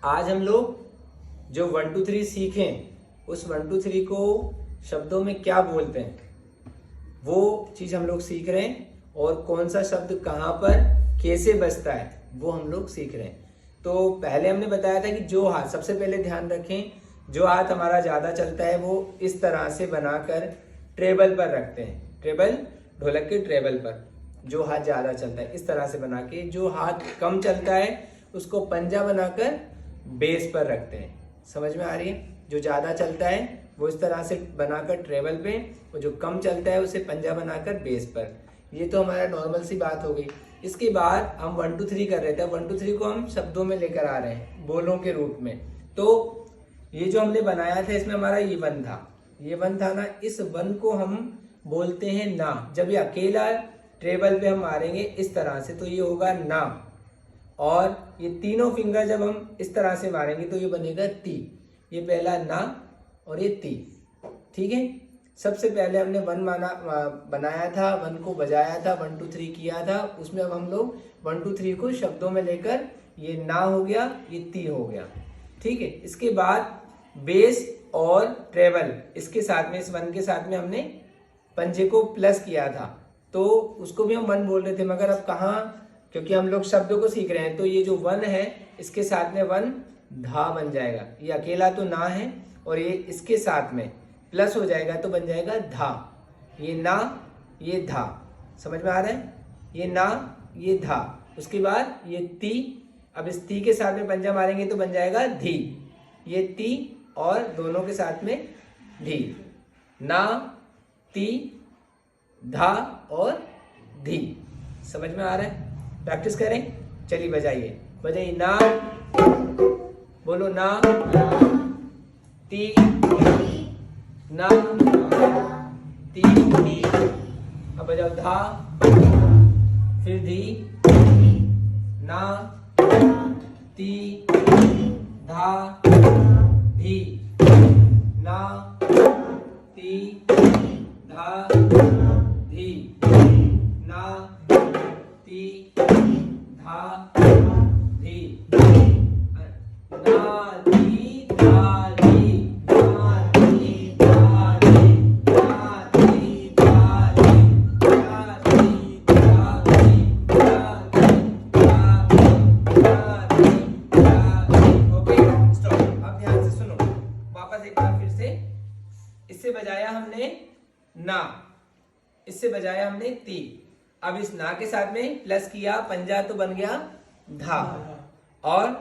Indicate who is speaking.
Speaker 1: आज हम लोग जो 1 2 3 सीखें उस 1 2 3 को शब्दों में क्या बोलते हैं वो चीज हम लोग सीख रहे हैं, और कौन सा शब्द कहाँ पर कैसे बजता है वो हम लोग सीख रहे हैं। तो पहले हमने बताया था कि जो हाथ, सबसे पहले ध्यान रखें, जो हाथ हमारा ज्यादा चलता है वो इस तरह से बनाकर ट्रेबल पर रखते हैं। ट्रेबल, ढोलक के ट्रेबल पर जो हाथ ज्यादा चलता है इस तरह से बना के, जो हाथ कम चलता है उसको पंजा बनाकर बेस पर रखते हैं। समझ में आ रही है? जो ज्यादा चलता है वो इस तरह से बनाकर ट्रेबल पे, और जो कम चलता है उसे पंजा बनाकर बेस पर। ये तो हमारा नॉर्मल सी बात हो गई। इसके बाद हम 1 2 3 कर रहे थे। 1 2 3 को हम शब्दों में लेकर आ रहे हैं, बोलों के रूप में। तो ये जो हमने बनाया था इसमें हमारा ये वन था, ये वन था ना, इस वन को हम बोलते हैं ना। जब ये अकेला ट्रेबल पे हम मारेंगे इस तरह से तो ये होगा ना, और ये तीनों फिंगर जब हम इस तरह से मारेंगे तो ये बनेगा ती। ये पहला ना और ये ती। ठीक है, सबसे पहले हमने वन बनाया था, वन को बजाया था, 1 2 3 किया था। उसमें अब हम लोग 1 2 3 को शब्दों में लेकर, ये ना हो गया, ये ती हो गया। ठीक है, इसके बाद बेस और ट्रेबल, इसके साथ में, इस वन के साथ में हमने पंजे को प्लस किया था, तो उसको भी हम वन बोल रहे थे। मगर अब कहाँ, क्योंकि हम लोग शब्दों को सीख रहे हैं, तो ये जो वन है इसके साथ में वन धा बन जाएगा। ये अकेला तो ना है, और ये इसके साथ में प्लस हो जाएगा तो बन जाएगा धा। ये ना, ये धा। समझ में आ रहा है? ये ना, ये धा। उसके बाद ये ती, अब इस ती के साथ में पंजा मारेंगे तो बन जाएगा धी। ये ती और दोनों के साथ में धी। ना, ती, धा और धी। समझ में आ रहा है? प्रैक्टिस करें। चलिए बजाइए, बजाइए। ना, बोलो ना, ती, ना, ती, अब बजाओ धा, फिर धी, ना, ती, धा, धी, ना, ती, धा, धी, ना, ती, धा, धी, ना, ती, धा, धी, ना, ती, धा, धी, ना, ती, धा, धी, ना, ती, धा, धी, ना, ती, धा, धी। Okay, stop. अब ध्यान से सुनो, वापस एक बार फिर से। इससे बजाया हमने ना, इससे बजाया हमने ती। अब इस ना के साथ में प्लस किया पंजा तो बन गया धा, और